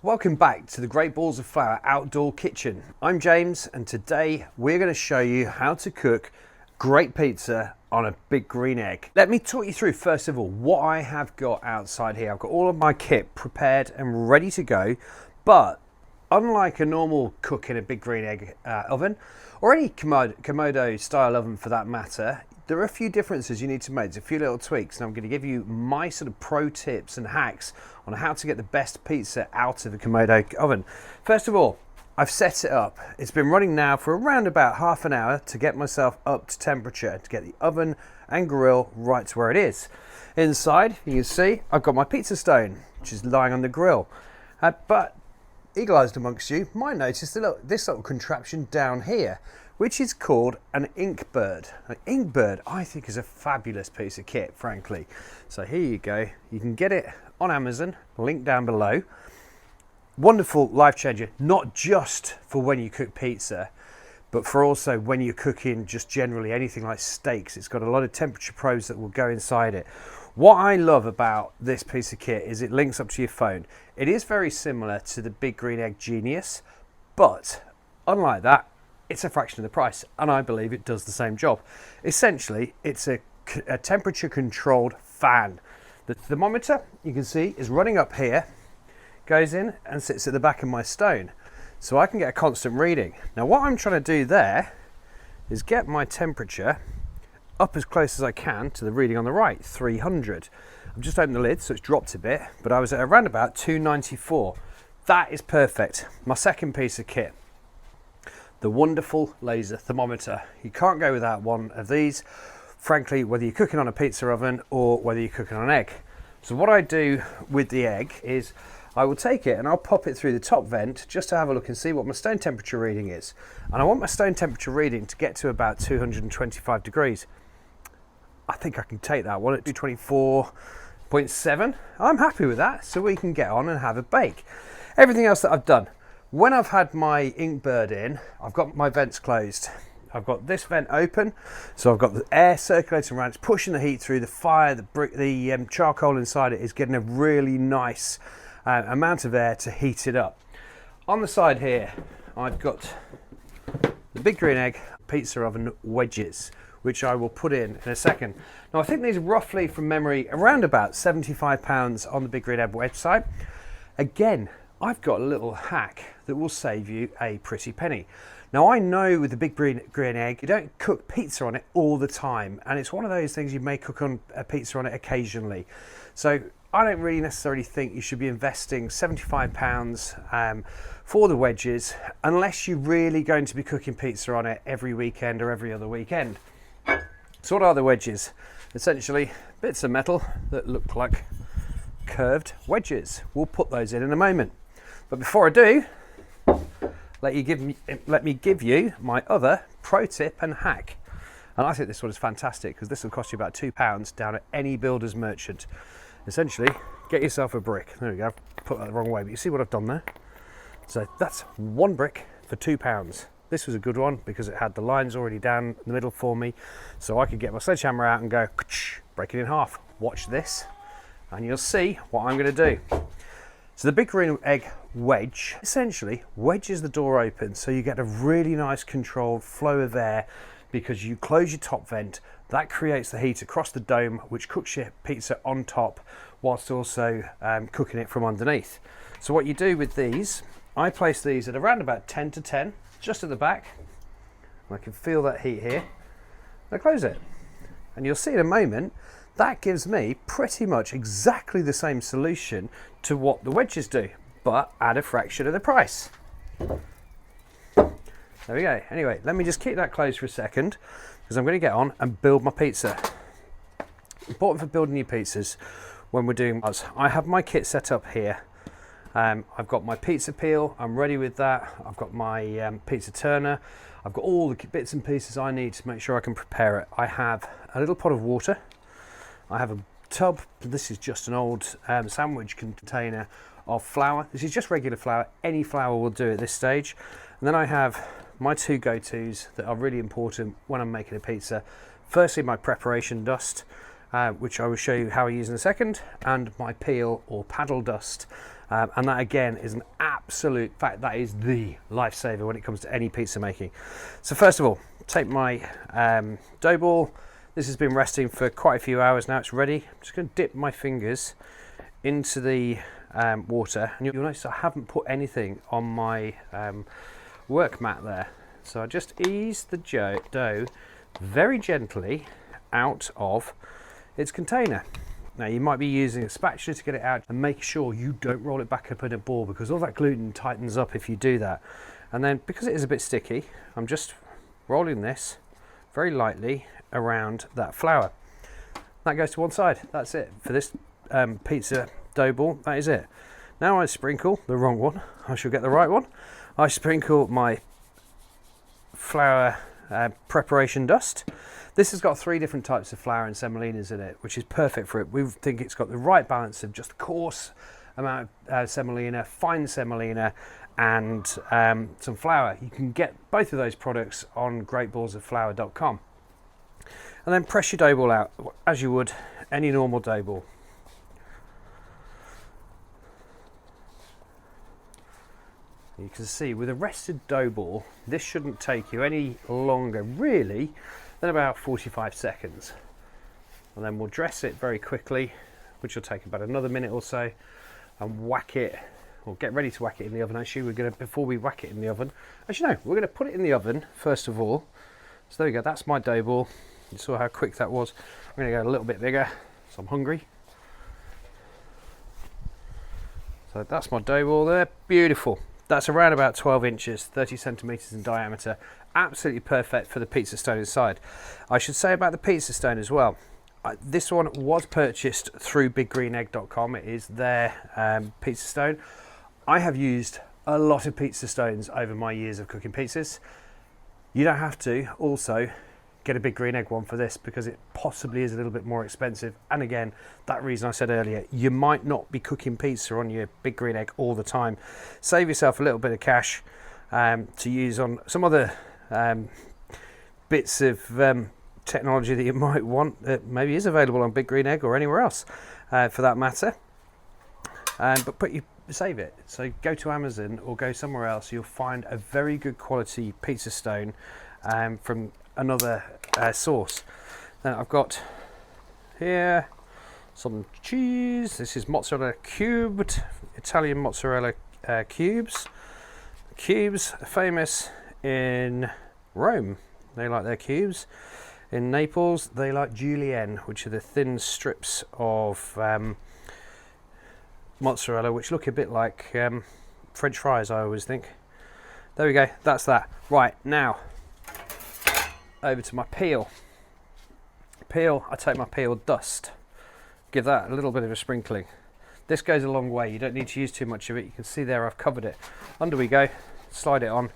Welcome back to the Great Balls of Flour Outdoor Kitchen. I'm James and today we're going to show you how to cook great pizza on a big green egg. Let me talk you through first of all what I have got outside here. I've got all of my kit prepared and ready to go, but unlike a normal cook in a big green egg oven or any Komodo style oven for that matter, there are a few differences you need to make. There's a few little tweaks, and I'm going to give you my sort of pro tips and hacks on how to get the best pizza out of a Komodo oven. First of all, I've set it up. It's been running now for around about half an hour to get myself up to temperature, to get the oven and grill right to where it is. Inside, you can see, I've got my pizza stone, which is lying on the grill. But eagle-eyed amongst you might notice this little contraption down here, which is called an Inkbird. An Inkbird, I think, is a fabulous piece of kit, frankly. So here you go. You can get it on Amazon, link down below. Wonderful life changer, not just for when you cook pizza, but for also when you're cooking just generally anything like steaks. It's got a lot of temperature probes that will go inside it. What I love about this piece of kit is it links up to your phone. It is very similar to the Big Green Egg Genius, but unlike that, it's a fraction of the price, and I believe it does the same job. Essentially, it's a temperature controlled fan. The thermometer, you can see, is running up here, goes in and sits at the back of my stone, so I can get a constant reading. Now what I'm trying to do there is get my temperature up as close as I can to the reading on the right, 300. I've just opened the lid, so it's dropped a bit, but I was at around about 294. That is perfect. My second piece of kit, the wonderful laser thermometer. You can't go without one of these, frankly, whether you're cooking on a pizza oven or whether you're cooking on an egg. So what I do with the egg is I will take it and I'll pop it through the top vent just to have a look and see what my stone temperature reading is. And I want my stone temperature reading to get to about 225 degrees. I think I can take that one at 224.7. I'm happy with that, so we can get on and have a bake. Everything else that I've done, when I've had my Inkbird in, I've got my vents closed. I've got this vent open, so I've got the air circulating around. It's pushing the heat through the fire. The charcoal inside it is getting a really nice amount of air to heat it up. On the side here, I've got the Big Green Egg pizza oven wedges, which I will put in a second. Now I think these are roughly, from memory, around about £75 on the Big Green Egg website. Again, I've got a little hack that will save you a pretty penny. Now I know with the Big Green Egg, you don't cook pizza on it all the time, and it's one of those things you may cook on a pizza on it occasionally. So I don't really necessarily think you should be investing £75 for the wedges unless you're really going to be cooking pizza on it every weekend or every other weekend. So what are the wedges? Essentially bits of metal that look like curved wedges. We'll put those in a moment. But before I do, let me give you my other pro tip and hack. And I think this one is fantastic because this will cost you about £2 down at any builder's merchant. Essentially, get yourself a brick. There we go, put that the wrong way, but you see what I've done there? So that's one brick for £2. This was a good one because it had the lines already down the middle for me, so I could get my sledgehammer out and go, break it in half. Watch this, and you'll see what I'm going to do. So the Big Green Egg wedge essentially wedges the door open so you get a really nice controlled flow of air because you close your top vent. That creates the heat across the dome, which cooks your pizza on top whilst also cooking it from underneath. So what you do with these, I place these at around about 10 to 10, just at the back. I can feel that heat here. I close it, and you'll see in a moment that gives me pretty much exactly the same solution to what the wedges do, but at a fraction of the price. There we go. Anyway, let me just keep that closed for a second because I'm going to get on and build my pizza. Important for building your pizzas when we're doing ours. I have my kit set up here. I've got my pizza peel, I'm ready with that. I've got my pizza turner. I've got all the bits and pieces I need to make sure I can prepare it. I have a little pot of water. I have a tub. This is just an old sandwich container of flour. This is just regular flour. Any flour will do at this stage. And then I have my two go-tos that are really important when I'm making a pizza. Firstly, my preparation dust, which I will show you how I use in a second, and my peel or paddle dust. And that again is an absolute fact, that is the lifesaver when it comes to any pizza making. So first of all, take my dough ball. This has been resting for quite a few hours now, it's ready. I'm just going to dip my fingers into the water, and you'll notice I haven't put anything on my work mat there. So I just ease the dough very gently out of its container. Now you might be using a spatula to get it out, and make sure you don't roll it back up in a ball, because all that gluten tightens up if you do that. And then because it is a bit sticky, I'm just rolling this very lightly around that flour. That goes to one side. That's it for this pizza dough ball. That is it. Now I sprinkle the wrong one. I shall get the right one. I sprinkle my flour preparation dust. This has got 3 different types of flour and semolinas in it, which is perfect for it. We think it's got the right balance of just coarse amount of semolina, fine semolina, and some flour. You can get both of those products on greatballsoflour.com. And then press your dough ball out as you would any normal dough ball. You can see with a rested dough ball, this shouldn't take you any longer really than about 45 seconds. And then we'll dress it very quickly, which will take about another minute or so, and whack it, or get ready to whack it in the oven. Actually, before we whack it in the oven, actually no, we're going to put it in the oven first of all. So there we go, that's my dough ball. You saw how quick that was. I'm going to go a little bit bigger, so I'm hungry. So that's my dough ball there, beautiful. That's around about 12 inches, 30 centimeters in diameter. Absolutely perfect for the pizza stone inside. I should say about the pizza stone as well. This one was purchased through biggreenegg.com. It is their pizza stone. I have used a lot of pizza stones over my years of cooking pizzas. You don't have to also get a Big Green Egg one for this, because it possibly is a little bit more expensive. And again, that reason I said earlier, you might not be cooking pizza on your Big Green Egg all the time. Save yourself a little bit of cash to use on some other bits of technology that you might want that maybe is available on Big Green Egg or anywhere else for that matter. But you save it. So go to Amazon or go somewhere else, you'll find a very good quality pizza stone from another source. Then I've got here some cheese. This is mozzarella cubed, Italian mozzarella cubes. Cubes are famous in Rome. They like their cubes. In Naples, they like julienne, which are the thin strips of mozzarella, which look a bit like French fries, I always think. There we go, that's that. Right, now over to my peel. I take my peel dust, give that a little bit of a sprinkling. This goes a long way, you don't need to use too much of it. You can see there I've covered it. Under we go, slide it on,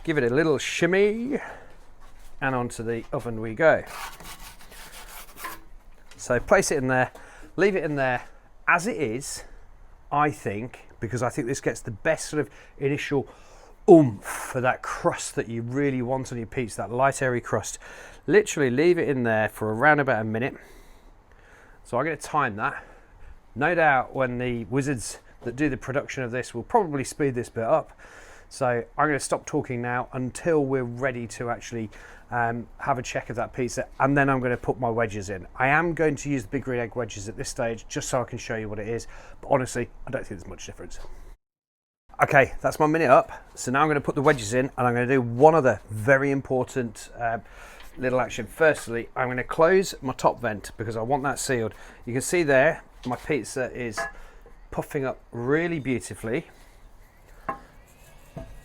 give it a little shimmy, and onto the oven we go. So place it in there, leave it in there as it is, I think, because I think this gets the best sort of initial oomph for that crust that you really want on your pizza, that light airy crust. Literally leave it in there for around about a minute. So I'm going to time that. No doubt when the wizards that do the production of this will probably speed this bit up. So I'm going to stop talking now until we're ready to actually have a check of that pizza, and then I'm going to put my wedges in. I am going to use the Big Green Egg wedges at this stage just so I can show you what it is, but honestly I don't think there's much difference. Okay, that's my minute up. So now I'm going to put the wedges in, and I'm going to do one other very important little action. Firstly, I'm going to close my top vent because I want that sealed. You can see there my pizza is puffing up really beautifully.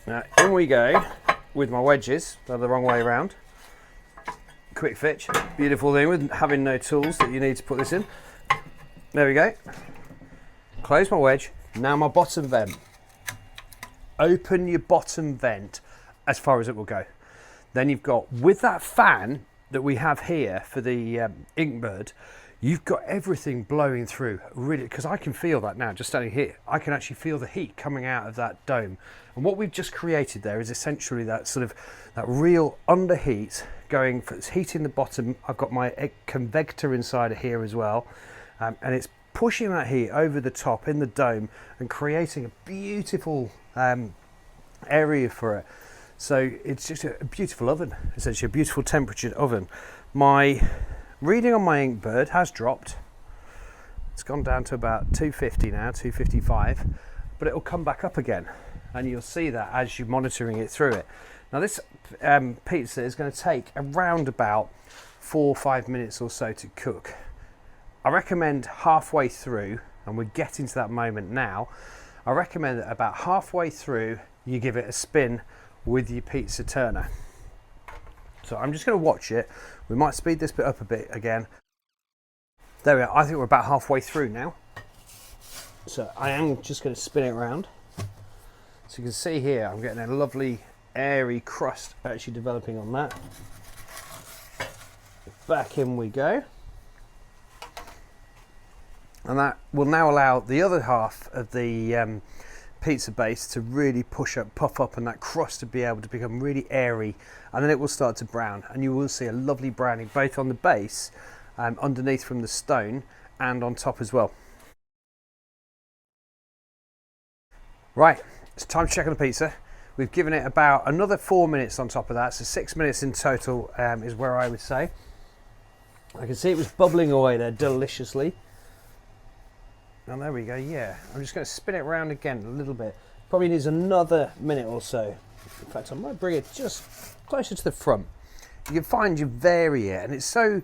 Now in we go with my wedges. They're the wrong way around. Quick fitch, beautiful thing with having no tools that you need to put this in. There we go. Close my wedge. Now my bottom vent. Open your bottom vent as far as it will go. Then you've got, with that fan that we have here for the Inkbird, you've got everything blowing through, really, because I can feel that now, just standing here. I can actually feel the heat coming out of that dome. And what we've just created there is essentially that sort of, that real underheat going, for it's heating the bottom. I've got my convector inside of here as well, and it's pushing that heat over the top in the dome and creating a beautiful area for it. So it's just a beautiful oven, essentially a beautiful temperatured oven. My reading on my Inkbird has dropped. It's gone down to about 250 now, 255, but it'll come back up again, and you'll see that as you're monitoring it through it. Now this pizza is going to take around about 4 or 5 minutes or so to cook. I recommend halfway through, and we're getting to that moment now, I recommend that about halfway through you give it a spin with your pizza turner. So I'm just going to watch it. We might speed this bit up a bit again. There we are. I think we're about halfway through now. So I am just going to spin it around. So you can see here I'm getting a lovely airy crust actually developing on that. Back in we go. And that will now allow the other half of the pizza base to really puff up, and that crust to be able to become really airy, and then it will start to brown, and you will see a lovely browning both on the base, underneath from the stone, and on top as well. Right, it's time to check on the pizza. We've given it about another 4 minutes on top of that, so 6 minutes in total is where I would say. I can see it was bubbling away there deliciously. And there we go, yeah. I'm just going to spin it around again a little bit. Probably needs another minute or so. In fact, I might bring it just closer to the front. You can find you vary it, and it's so,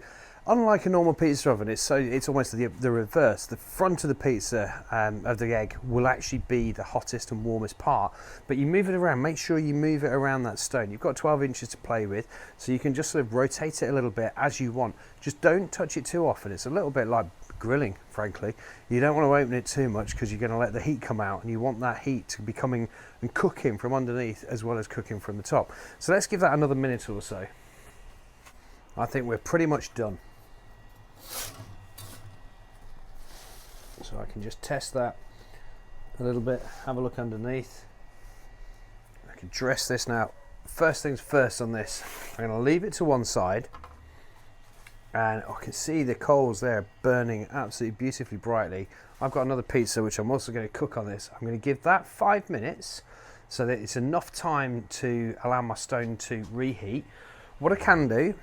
unlike a normal pizza oven, it's almost the reverse. The front of the pizza, of the egg, will actually be the hottest and warmest part. But you move it around, make sure you move it around that stone. You've got 12 inches to play with, so you can just sort of rotate it a little bit as you want. Just don't touch it too often. It's a little bit like grilling, frankly. You don't want to open it too much because you're going to let the heat come out, and you want that heat to be coming and cooking from underneath as well as cooking from the top. So let's give that another minute or so. I think we're pretty much done. So I can just test that a little bit, have a look underneath. I can dress this now. First things first on this, I'm going to leave it to one side, and I can see the coals there burning absolutely beautifully brightly. I've got another pizza which I'm also going to cook on this. I'm going to give that 5 minutes so that it's enough time to allow my stone to reheat. What I can do,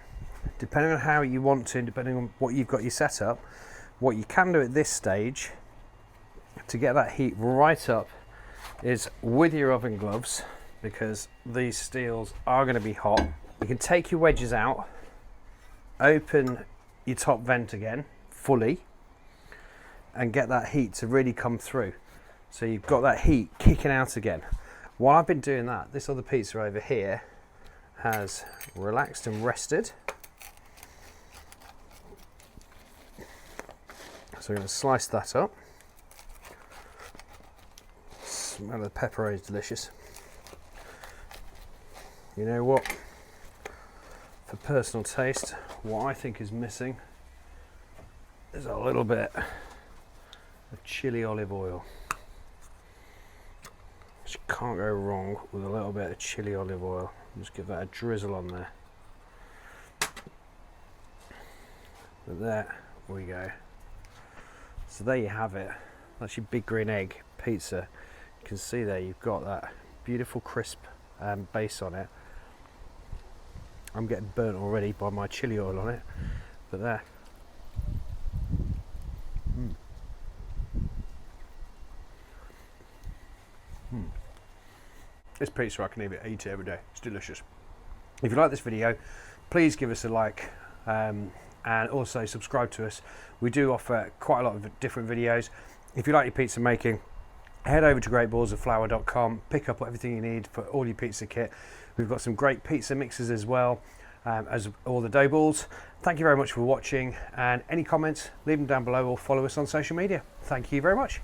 depending on how you want to, depending on what you've got your set up, what you can do at this stage to get that heat right up is with your oven gloves, because these steels are going to be hot. You can take your wedges out, open your top vent again fully, and get that heat to really come through. So you've got that heat kicking out again. While I've been doing that, this other pizza over here has relaxed and rested. So we're going to slice that up. Smell of the pepperoni is delicious. You know what? For personal taste, what I think is missing is a little bit of chili olive oil. Which can't go wrong with a little bit of chili olive oil. Just give that a drizzle on there. But there we go. So there you have it. That's your big green egg pizza. You can see there you've got that beautiful crisp base on it. I'm getting burnt already by my chili oil on it, but there. This pizza I can eat every day. It's delicious. If you like this video, please give us a like, and also subscribe to us. We do offer quite a lot of different videos. If you like your pizza making, head over to greatballsoflour.com, pick up everything you need for all your pizza kit. We've got some great pizza mixes as well, as all the dough balls. Thank you very much for watching, and any comments, leave them down below or follow us on social media. Thank you very much.